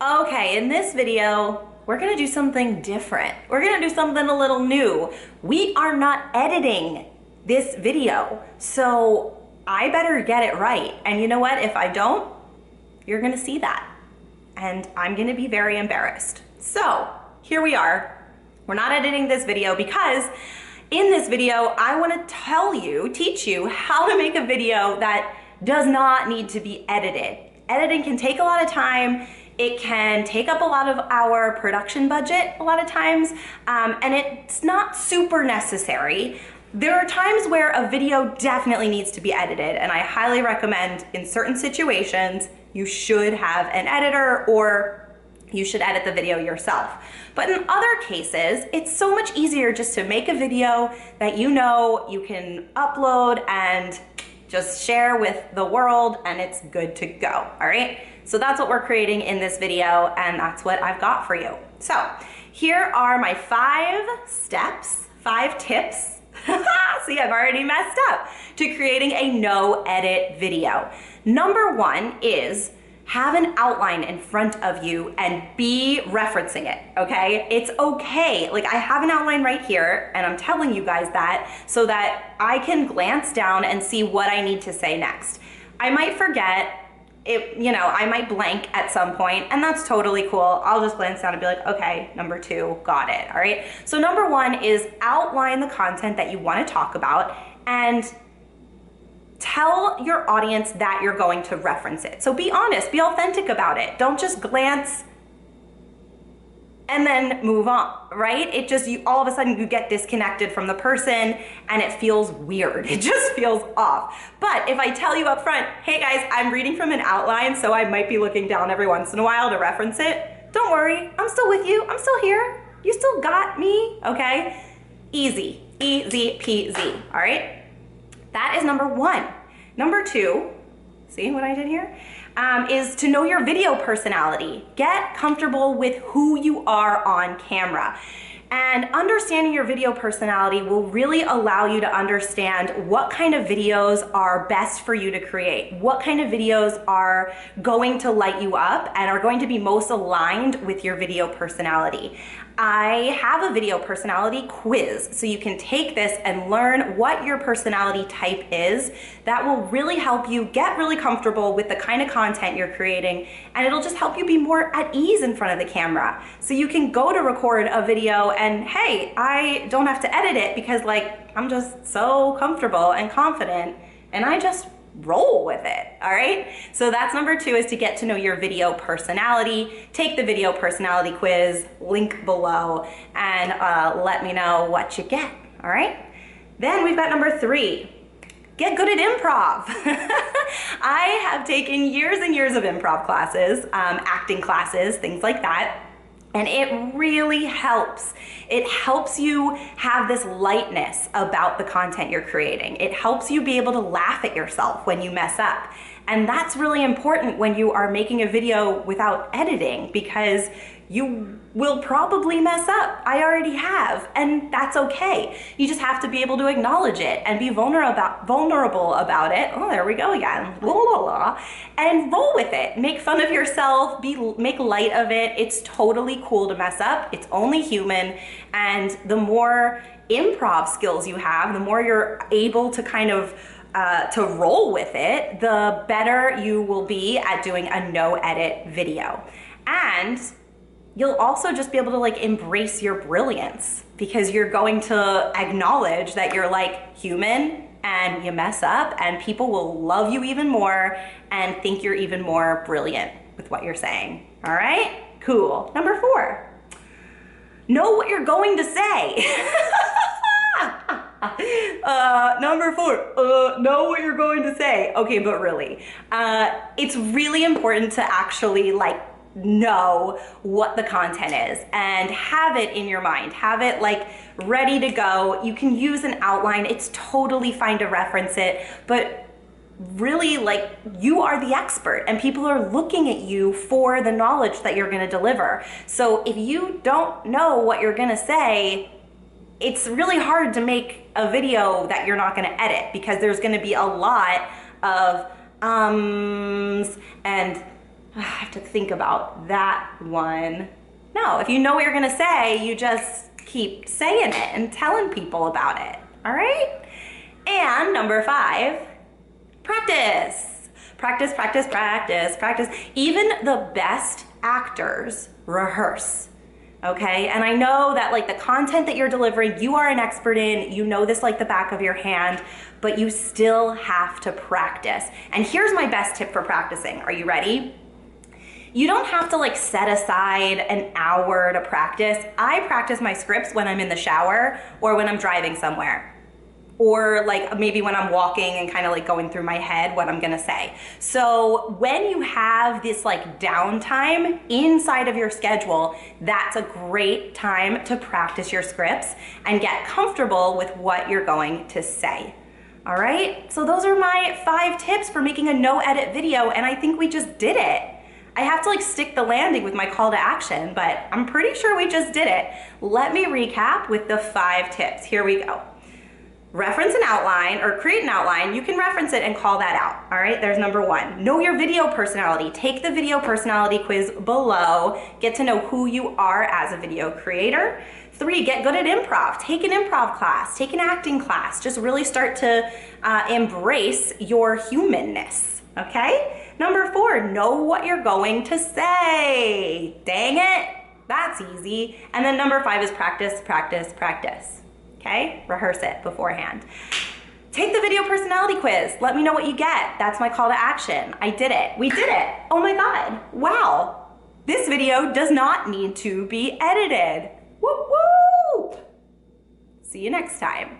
Okay, in this video, we're gonna do something different. We're gonna do something a little new. We are not editing this video, so I better get it right. And you know what? If I don't, you're gonna see that. And I'm gonna be very embarrassed. So here we are. We're not editing this video because in this video, I wanna teach you how to make a video that does not need to be edited. Editing can take a lot of time. It can take up a lot of our production budget a lot of times, and it's not super necessary. There are times where a video definitely needs to be edited, and I highly recommend in certain situations you should have an editor or you should edit the video yourself. But in other cases, it's so much easier just to make a video that you know you can upload and just share with the world, and it's good to go, all right? So that's what we're creating in this video, and that's what I've got for you. So here are my 5 steps, 5 tips. See, I've already messed up, to creating a no edit video. Number 1 is have an outline in front of you and be referencing it, okay? It's okay. Like, I have an outline right here, and I'm telling you guys that so that I can glance down and see what I need to say next. I might forget it, you know, I might blank at some point, and that's totally cool. I'll just glance down and be like, okay, number 2, got it, all right? So number 1 is outline the content that you want to talk about and tell your audience that you're going to reference it. So be honest, be authentic about it. Don't just glance and then move on, right? It just, all of a sudden you get disconnected from the person and it feels weird. It just feels off. But if I tell you up front, hey guys, I'm reading from an outline, so I might be looking down every once in a while to reference it. Don't worry, I'm still with you. I'm still here. You still got me, okay? Easy, easy peasy, all right? That is number 1. Number 2, see what I did here? Is to know your video personality. Get comfortable with who you are on camera. And understanding your video personality will really allow you to understand what kind of videos are best for you to create, what kind of videos are going to light you up and are going to be most aligned with your video personality. I have a video personality quiz, so you can take this and learn what your personality type is. That will really help you get really comfortable with the kind of content you're creating, and it'll just help you be more at ease in front of the camera. So you can go to record a video and hey, I don't have to edit it because like I'm just so comfortable and confident and I just roll with it, all right? So that's number 2, is to get to know your video personality. Take the video personality quiz, link below, and let me know what you get, all right? Then we've got number 3, get good at improv. I have taken years and years of improv classes, acting classes, things like that. And it really helps. It helps you have this lightness about the content you're creating. It helps you be able to laugh at yourself when you mess up. And that's really important when you are making a video without editing, because you will probably mess up. I already have, and that's okay. You just have to be able to acknowledge it and be vulnerable about it. Oh, there we go again. La, la, la. And roll with it. Make fun of yourself, make light of it. It's totally cool to mess up. It's only human. And the more improv skills you have, the more you're able to kind of to roll with it, the better you will be at doing a no edit video. And you'll also just be able to like embrace your brilliance, because you're going to acknowledge that you're like human and you mess up, and people will love you even more and think you're even more brilliant with what you're saying. All right, cool. Number 4, know what you're going to say. Number 4, know what you're going to say. Okay, but really, it's really important to actually like know what the content is and have it in your mind, have it like ready to go. You can use an outline. It's totally fine to reference it, but really like you are the expert and people are looking at you for the knowledge that you're going to deliver. So if you don't know what you're going to say, it's really hard to make a video that you're not going to edit, because there's going to be a lot of and I have to think about that one. No, if you know what you're gonna say, you just keep saying it and telling people about it, all right? And number 5, practice. Practice, practice, practice, practice. Even the best actors rehearse, okay? And I know that like the content that you're delivering, you are an expert in, you know this like the back of your hand, but you still have to practice. And here's my best tip for practicing. Are you ready? You don't have to like set aside an hour to practice. I practice my scripts when I'm in the shower or when I'm driving somewhere. Or like maybe when I'm walking and kind of like going through my head what I'm gonna say. So when you have this like downtime inside of your schedule, that's a great time to practice your scripts and get comfortable with what you're going to say. All right, so those are my 5 tips for making a no edit video, and I think we just did it. I have to like stick the landing with my call to action, but I'm pretty sure we just did it. Let me recap with the 5 tips. Here we go. Reference an outline or create an outline. You can reference it and call that out. All right, there's number 1. Know your video personality. Take the video personality quiz below. Get to know who you are as a video creator. 3, get good at improv. Take an improv class, take an acting class. Just really start to embrace your humanness, okay? Number 4, know what you're going to say. Dang it, that's easy. And then number 5 is practice, practice, practice. Okay, rehearse it beforehand. Take the video personality quiz. Let me know what you get. That's my call to action. I did it. We did it. Oh my God. Wow. This video does not need to be edited. Whoop whoop. See you next time.